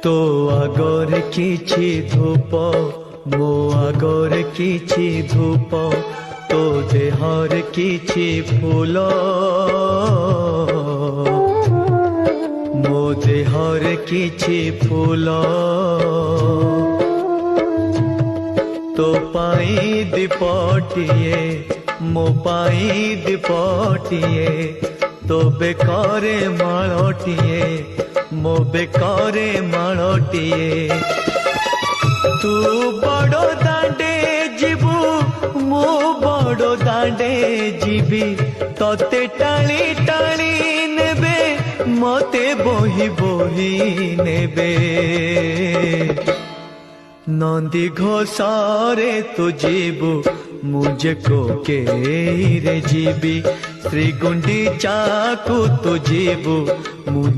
तो आगरे किछि धूप मो आगरे किछि धूप तो देहर किछि फूल मो देहर किछि फूल तो पाई दीपटिए मो पाई दीपटिए तो बेकारे माळटिए मो बेकारे माळटिए तू बड़ो दांडे जीवु मो बड़ो दांडे जीवी तोते टाणी टाणी नेबे मते बोही बोही नेबे नंदी घोषारे तू जीवु मुझे को के रे जीवी श्री गुंडीचा को तू जीवु मुझे